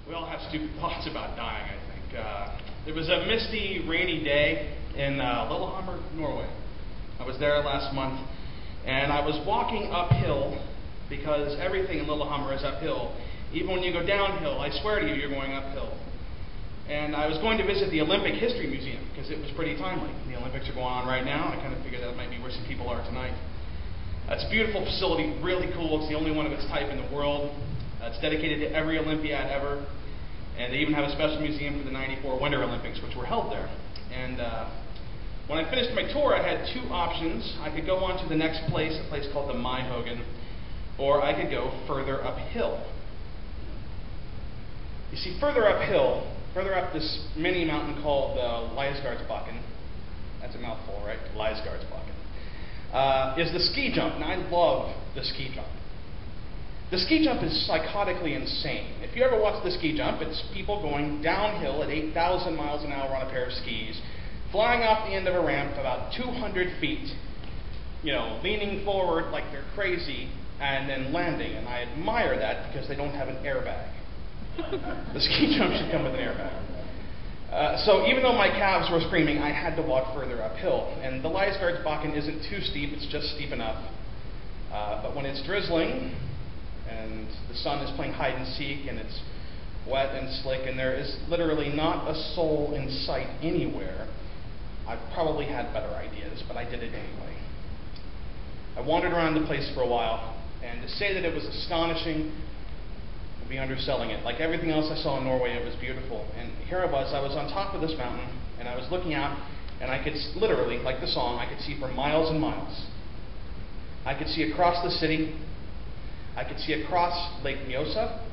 We all have stupid thoughts about dying, I think. It was a misty, rainy day in Lillehammer, Norway. I was there last month, and I was walking uphill because everything in Lillehammer is uphill. Even when you go downhill, I swear to you, you're going uphill. And I was going to visit the Olympic History Museum because it was pretty timely. The Olympics are going on right now. I kind of figured that might be where some people are tonight. It's a beautiful facility, really cool. It's the only one of its type in the world. It's dedicated to every Olympiad ever. And they even have a special museum for the '94 Winter Olympics, which were held there. And when I finished my tour, I had two options. I could go on to the next place, a place called the Myhogen, or I could go further uphill. You see, further up this mini mountain called Leisgardsbakken, that's a mouthful, right? Leisgardsbakken, is the ski jump. And I love the ski jump. The ski jump is psychotically insane. If you ever watch the ski jump, it's people going downhill at 8,000 miles an hour on a pair of skis, flying off the end of a ramp about 200 feet, leaning forward like they're crazy, and then landing. And I admire that because they don't have an airbag. The ski jump should come with an airbag. So even though my calves were screaming, I had to walk further uphill. And the Leisgardsbakken isn't too steep, it's just steep enough. But when it's drizzling, and the sun is playing hide and seek, and it's wet and slick, and there is literally not a soul in sight anywhere, I probably had better ideas, but I did it anyway. I wandered around the place for a while, and to say that it was astonishing would be underselling it. Like everything else I saw in Norway, it was beautiful. And here I was on top of this mountain, and I was looking out, and I could literally, like the song, I could see for miles and miles. I could see across the city. I could see across Lake Mjosa.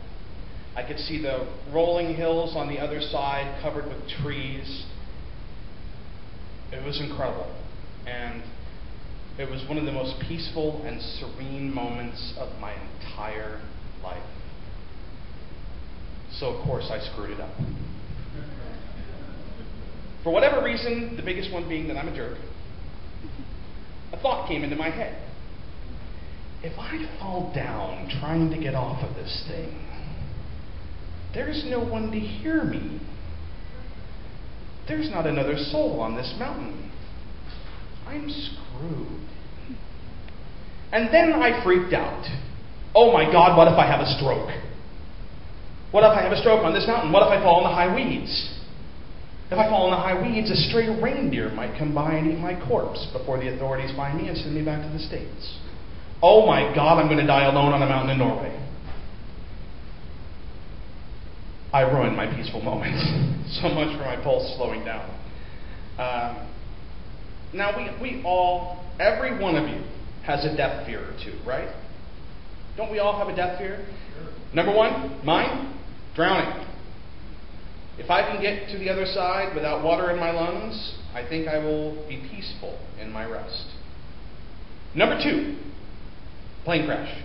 I could see the rolling hills on the other side covered with trees. It was incredible. And it was one of the most peaceful and serene moments of my entire life. So, of course, I screwed it up. For whatever reason, the biggest one being that I'm a jerk, a thought came into my head. If I fall down trying to get off of this thing, there's no one to hear me. There's not another soul on this mountain. I'm screwed. And then I freaked out. Oh my God, what if I have a stroke? What if I have a stroke on this mountain? What if I fall in the high weeds? If I fall in the high weeds, a stray reindeer might come by and eat my corpse before the authorities find me and send me back to the States. Oh my God, I'm going to die alone on a mountain in Norway. I ruined my peaceful moment. So much for my pulse slowing down. Now, we all, every one of you, has a death fear or two, right? Don't we all have a death fear? Sure. Number one, mine, drowning. If I can get to the other side without water in my lungs, I think I will be peaceful in my rest. Number two, plane crash.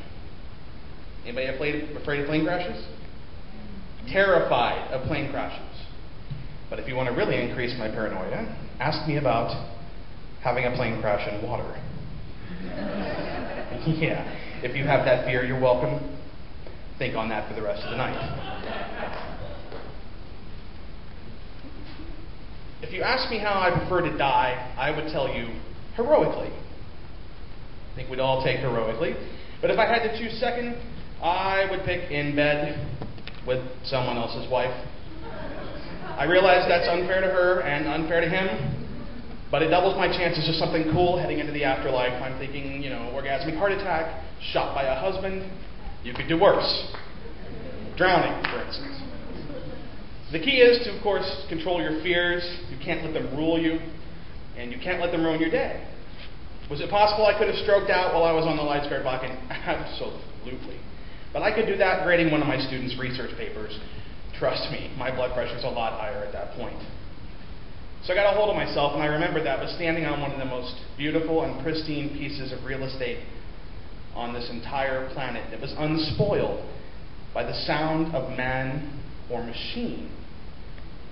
Anybody afraid of plane crashes? Terrified of plane crashes. But if you want to really increase my paranoia, ask me about having a plane crash in water. Yeah, if you have that fear, you're welcome. Think on that for the rest of the night. If you ask me how I prefer to die, I would tell you heroically. I think we'd all take heroically. But if I had to choose second, I would pick in bed with someone else's wife. I realize that's unfair to her and unfair to him, but it doubles my chances of something cool heading into the afterlife. I'm thinking, orgasmic heart attack, shot by a husband. You could do worse. Drowning, for instance. The key is to, of course, control your fears. You can't let them rule you, and you can't let them ruin your day. Was it possible I could have stroked out while I was on the Leisgardsbakken? Absolutely. But I could do that grading one of my students' research papers. Trust me, my blood pressure's a lot higher at that point. So I got a hold of myself, and I remembered that I was standing on one of the most beautiful and pristine pieces of real estate on this entire planet. It was unspoiled by the sound of man or machine.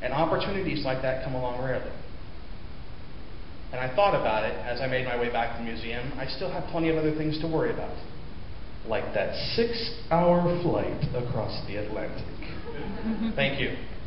And opportunities like that come along rarely. And I thought about it as I made my way back to the museum. I still have plenty of other things to worry about. Like that 6-hour flight across the Atlantic. Thank you.